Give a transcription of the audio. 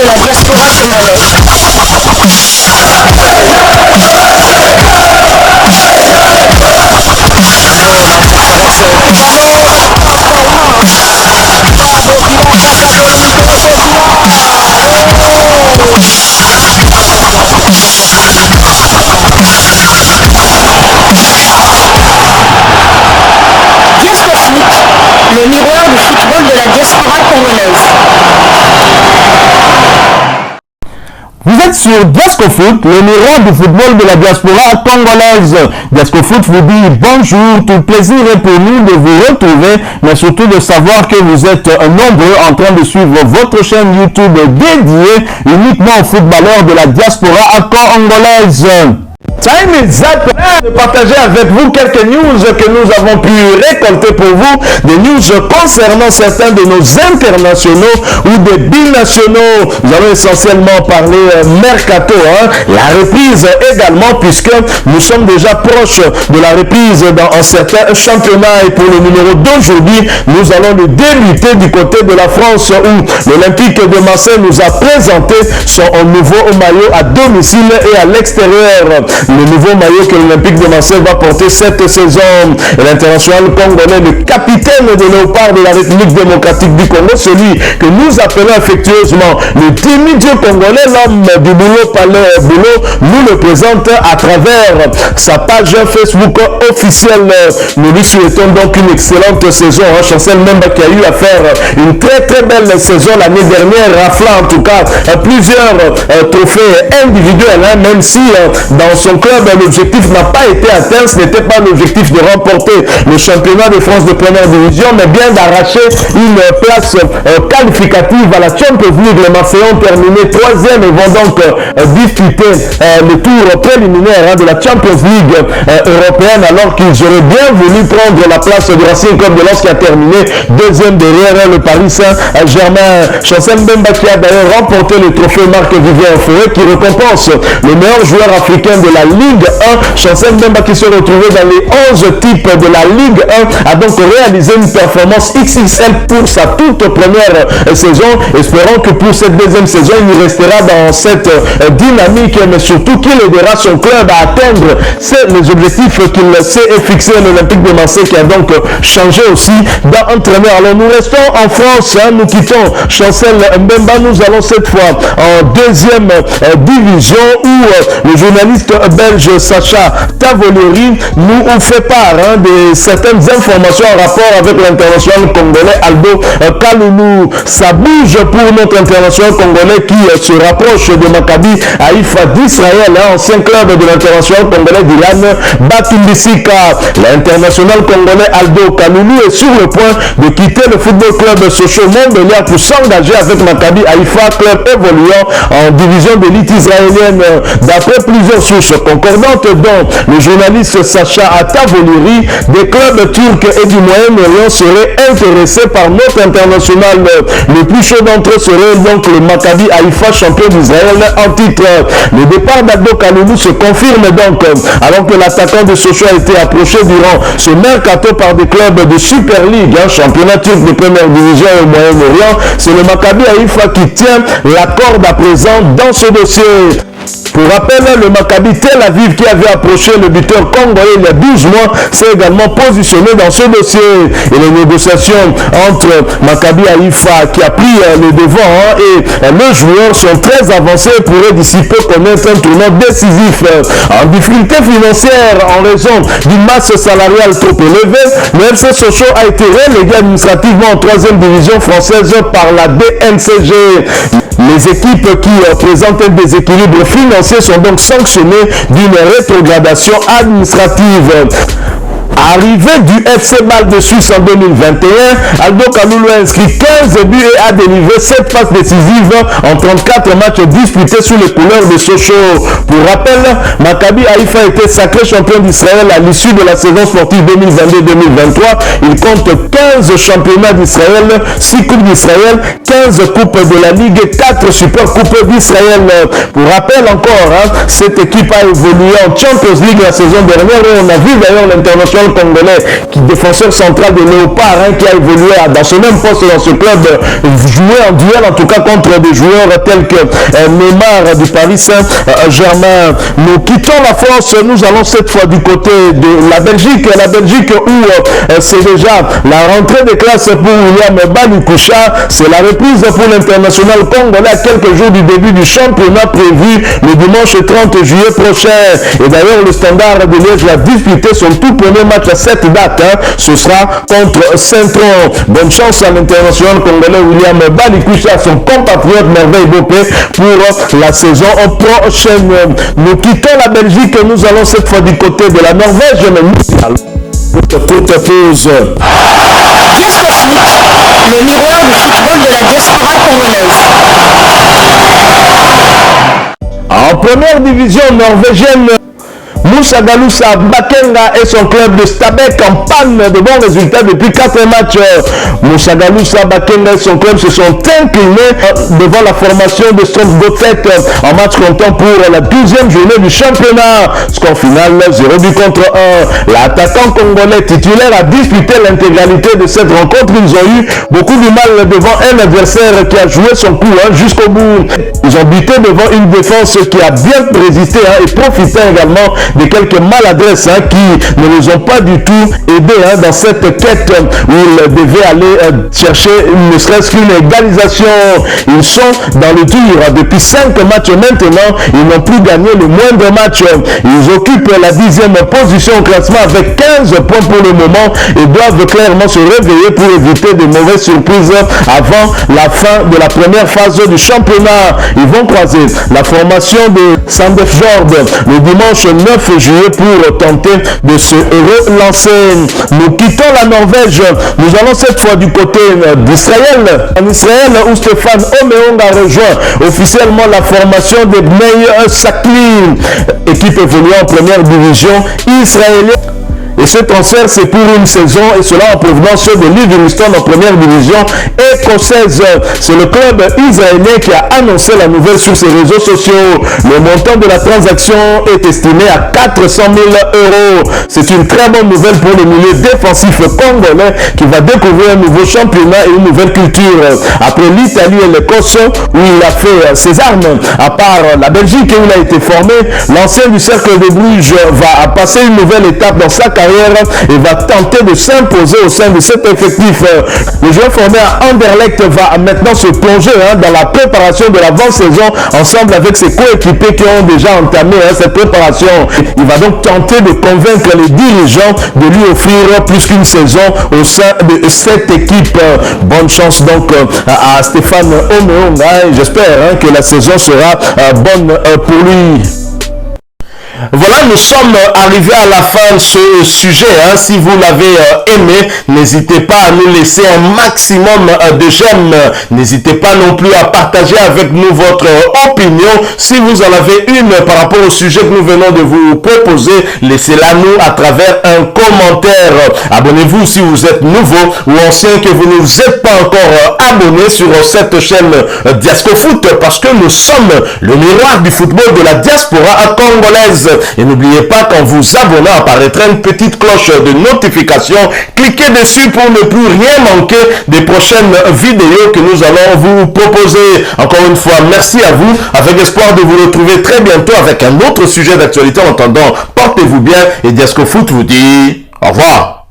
la diaspora congolaise. Le miroir du football de la diaspora congolaise. Vous êtes sur Diascofoot, le miroir du football de la diaspora congolaise. Diascofoot vous dit bonjour, tout plaisir est pour nous de vous retrouver, mais surtout de savoir que vous êtes nombreux en train de suivre votre chaîne YouTube dédiée uniquement aux footballeurs de la diaspora congolaise. Time is up de partager avec vous quelques news que nous avons pu récolter pour vous, des news concernant certains de nos internationaux ou des binationaux. Nous allons essentiellement parler mercato, la reprise également, puisque nous sommes déjà proches de la reprise dans un certain championnat. Et pour le numéro d'aujourd'hui, nous allons le débuter du côté de la France, où l'Olympique de Marseille nous a présenté son nouveau maillot à domicile et à l'extérieur. Le nouveau maillot que l'Olympique de Marseille va porter cette saison. L'international congolais, le capitaine de Léopard de la République démocratique du Congo, celui que nous appelons affectueusement le Dieu congolais, l'homme du boulot palais boulot, nous le présente à travers sa page Facebook officielle. Nous lui souhaitons donc une excellente saison. Chancel Memba qui a eu à faire une très belle saison l'année dernière, raflant en tout cas plusieurs trophées individuels, même si dans son club l'objectif n'a pas été atteint. Ce n'était pas l'objectif de remporter le championnat de France de première division, mais bien d'arracher une place qualificative à la Champions League. Les Marseillais ont terminé 3e et vont donc disputer le tour préliminaire de la Champions League européenne, alors qu'ils auraient bien voulu prendre la place du Racing Club de Lens qui a terminé 2e derrière le Paris Saint-Germain. Chancel Mbemba qui a d'ailleurs remporté le trophée Marc-Vivien Fourré, qui récompense le meilleur joueur africain de la Ligue 1. Chancel Mbemba qui se retrouvait dans les 11 types de la Ligue 1 a donc réalisé une performance XXL pour sa toute première saison. Espérons que pour cette deuxième saison, il restera dans cette dynamique, mais surtout qu'il aidera son club à atteindre les objectifs qu'il s'est fixé. L'Olympique de Marseille qui a donc changé aussi d'entraîneur. Alors nous restons en France, nous quittons Chancel Mbemba, nous allons cette fois en deuxième division où le journaliste belge Sacha Tavolieri nous fait part de certaines informations en rapport avec l'international congolais Aldo Kaloulou. Ça bouge pour notre international congolais qui se rapproche de Maccabi Haïfa d'Israël, ancien club de l'international congolais d'Ilan Batumbisika. L'international congolais Aldo Kaloulou est sur le point de quitter le football club Sochaux-Montbéliard pour s'engager avec Maccabi Haïfa, club évoluant en division d'élite israélienne. D'après plusieurs sources concordantes, dont le journaliste Sacha Tavolieri, des clubs turcs et du Moyen-Orient seraient intéressés par notre international. Le plus chaud d'entre eux serait donc le Maccabi Haïfa, champion d'Israël en titre. Le départ d'Aldo Kaloulou se confirme donc, alors que l'attaquant de Sochaux a été approché durant ce mercato par des clubs de Super League, championnat turc de première division au Moyen-Orient. C'est le Maccabi Haïfa qui tient la corde à présent dans ce dossier. Pour rappel, le Maccabi Tel Aviv qui avait approché le buteur congolais il y a 12 mois s'est également positionné dans ce dossier. Et les négociations entre Maccabi Haïfa qui a pris le devant et le joueur sont très avancées et pourraient d'ici peu connaître un tournant décisif. En difficulté financière en raison d'une masse salariale trop élevée, le FC Sochaux a été relégué administrativement en 3e division française par la DNCG. Les équipes qui présentent un déséquilibre financier sont donc sanctionnées d'une rétrogradation administrative. Arrivé du FC Bâle de Suisse en 2021, Aldo Kaloulou a inscrit 15 buts et a délivré 7 passes décisives en 34 matchs disputés sous les couleurs de Sochaux. Pour rappel, Maccabi Haïfa a été sacré champion d'Israël à l'issue de la saison sportive 2022-2023. Il compte 15 championnats d'Israël, 6 coupes d'Israël, 15 coupes de la Ligue et 4 super coupes d'Israël. Pour rappel encore, cette équipe a évolué en Champions League la saison dernière et on a vu d'ailleurs l'international congolais, qui défenseur central de Léopard, hein, qui a évolué dans ce même poste dans ce club, joué en duel en tout cas contre des joueurs tels que Neymar du Paris Saint-Germain. Nous quittons la France, nous allons cette fois du côté de la Belgique où c'est déjà la rentrée des classes pour William Bali-Koucha. C'est la reprise pour l'international congolais à quelques jours du début du championnat prévu le dimanche 30 juillet prochain. Et d'ailleurs, le Standard de Liège va disputer son tout premier match à cette date. Hein. Ce sera contre Saint-Tron. Bonne chance à l'international congolais William Bali-Koucha, son compatriote Merveille Bopé pour la saison prochaine. Nous quittons la Belgique, nous allons cette fois du côté de la Norvège. Courte pause. Diasco Foot, le miroir du football de la diaspora congolaise. En première division norvégienne, Moussa Galoussa Bakenga et son club de Stabæk en panne de bons résultats depuis 4 matchs. Moussa Galoussa Bakenga et son club se sont inclinés devant la formation de Strømsgodset en match comptant pour la 12e journée du championnat. Score final 0 but contre 1. L'attaquant congolais titulaire a disputé l'intégralité de cette rencontre. Ils ont eu beaucoup de mal devant un adversaire qui a joué son coup jusqu'au bout. Ils ont buté devant une défense qui a bien résisté et profité également de quelques maladresses qui ne les ont pas du tout aidés dans cette quête où ils devaient aller chercher ne serait-ce qu'une égalisation. Ils sont dans le dur depuis 5 matchs maintenant. Ils n'ont plus gagné le moindre match. Ils occupent la 10e position au classement avec 15 points pour le moment et doivent clairement se réveiller pour éviter de mauvaises surprises avant la fin de la première phase du championnat. Ils vont croiser la formation de Sandefjord le dimanche 9 juillet pour tenter de se relancer. Nous quittons la Norvège. Nous allons cette fois du côté d'Israël. En Israël où Stéphane Omeong a rejoint officiellement la formation de Bnei Sakli, équipe évoluant en première division israélienne. Et ce transfert, c'est pour une saison et cela en provenance de Livingston en première division écossaise. C'est le club israélien qui a annoncé la nouvelle sur ses réseaux sociaux. Le montant de la transaction est estimé à 400 000 €. C'est une très bonne nouvelle pour le milieu défensif congolais qui va découvrir un nouveau championnat et une nouvelle culture. Après l'Italie et l'Écosse où il a fait ses armes, à part la Belgique où il a été formé, l'ancien du Cercle de Bruges va passer une nouvelle étape dans sa carrière et va tenter de s'imposer au sein de cet effectif. Le joueur formé à Anderlecht va maintenant se plonger dans la préparation de l'avant-saison ensemble avec ses coéquipiers qui ont déjà entamé cette préparation. Il va donc tenter de convaincre les dirigeants de lui offrir plus qu'une saison au sein de cette équipe. Bonne chance donc à Stéphane Omeong. J'espère que la saison sera bonne pour lui. Voilà, nous sommes arrivés à la fin de ce sujet. Si vous l'avez aimé, n'hésitez pas à nous laisser un maximum de j'aime. N'hésitez pas non plus à partager avec nous votre opinion. Si vous en avez une par rapport au sujet que nous venons de vous proposer, laissez-la nous à travers un commentaire. Abonnez-vous si vous êtes nouveau ou ancien que vous ne vous êtes pas encore abonné sur cette chaîne Diasco Foot parce que nous sommes le miroir du football de la diaspora congolaise. Et n'oubliez pas qu'en vous abonnant apparaîtra une petite cloche de notification. Cliquez dessus pour ne plus rien manquer des prochaines vidéos que nous allons vous proposer. Encore une fois, merci à vous, avec espoir de vous retrouver très bientôt avec un autre sujet d'actualité. En attendant, portez-vous bien et Diasco Foot vous dit au revoir.